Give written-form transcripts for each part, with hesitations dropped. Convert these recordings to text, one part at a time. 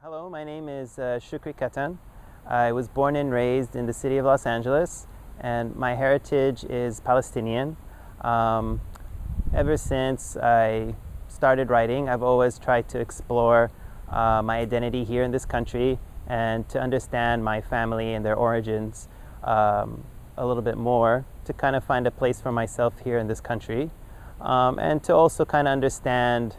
Hello, my name is Shukry Cattan. I was born and raised in the city of Los Angeles, and my heritage is Palestinian. Ever since I started writing, I've always tried to explore my identity here in this country and to understand my family and their origins a little bit more, to kind of find a place for myself here in this country, and to also kind of understand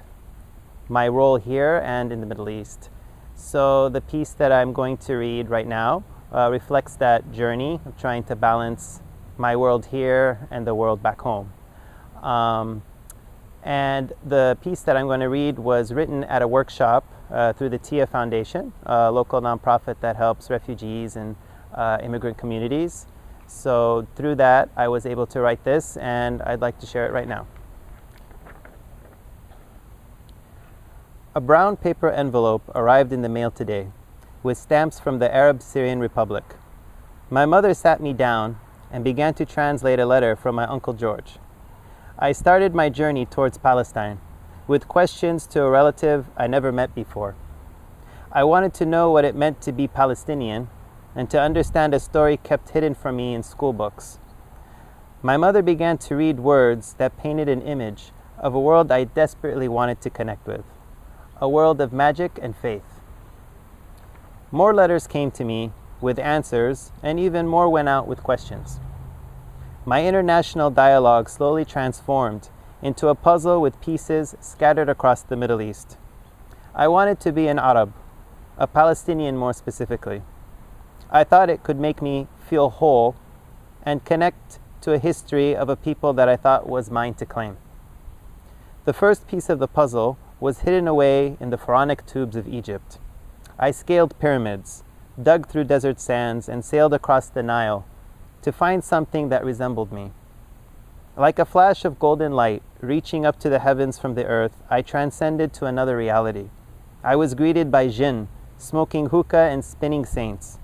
my role here and in the Middle East. So the piece that I'm going to read right now reflects that journey of trying to balance my world here and the world back home. And the piece that I'm going to read was written at a workshop through the Tiyya Foundation, a local nonprofit that helps refugees and immigrant communities. So through that, I was able to write this, and I'd like to share it right now. A brown paper envelope arrived in the mail today, with stamps from the Arab Syrian Republic. My mother sat me down and began to translate a letter from my Uncle George. I started my journey towards Palestine, with questions to a relative I never met before. I wanted to know what it meant to be Palestinian, and to understand a story kept hidden from me in school books. My mother began to read words that painted an image of a world I desperately wanted to connect with. A world of magic and faith. More letters came to me with answers, and even more went out with questions. My international dialogue slowly transformed into a puzzle with pieces scattered across the Middle East. I wanted to be an Arab, a Palestinian more specifically. I thought it could make me feel whole and connect to a history of a people that I thought was mine to claim. The first piece of the puzzle was hidden away in the pharaonic tubes of Egypt. I scaled pyramids, dug through desert sands, and sailed across the Nile to find something that resembled me. Like a flash of golden light reaching up to the heavens from the earth, I transcended to another reality. I was greeted by jinn, smoking hookah and spinning saints.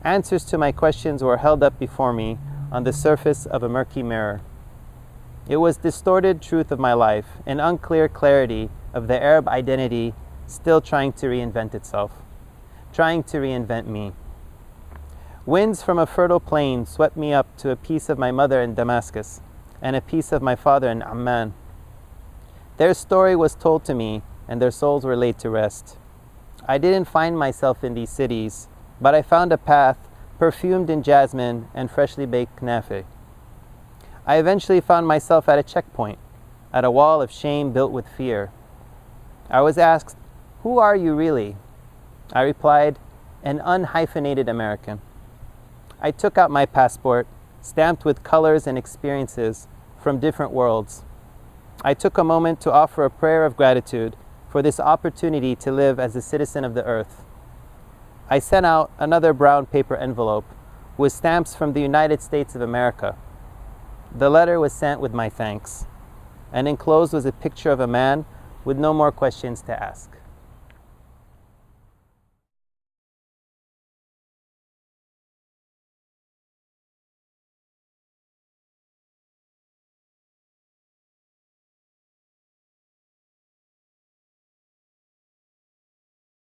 Answers to my questions were held up before me on the surface of a murky mirror. It was distorted truth of my life, an unclear clarity of the Arab identity still trying to reinvent itself, trying to reinvent me. Winds from a fertile plain swept me up to a piece of my mother in Damascus and a piece of my father in Amman. Their story was told to me, and their souls were laid to rest. I didn't find myself in these cities, but I found a path perfumed in jasmine and freshly baked knafe. I eventually found myself at a checkpoint, at a wall of shame built with fear. I was asked, "Who are you really?" I replied, "An unhyphenated American." I took out my passport, stamped with colors and experiences from different worlds. I took a moment to offer a prayer of gratitude for this opportunity to live as a citizen of the earth. I sent out another brown paper envelope with stamps from the United States of America. The letter was sent with my thanks, and enclosed was a picture of a man with no more questions to ask.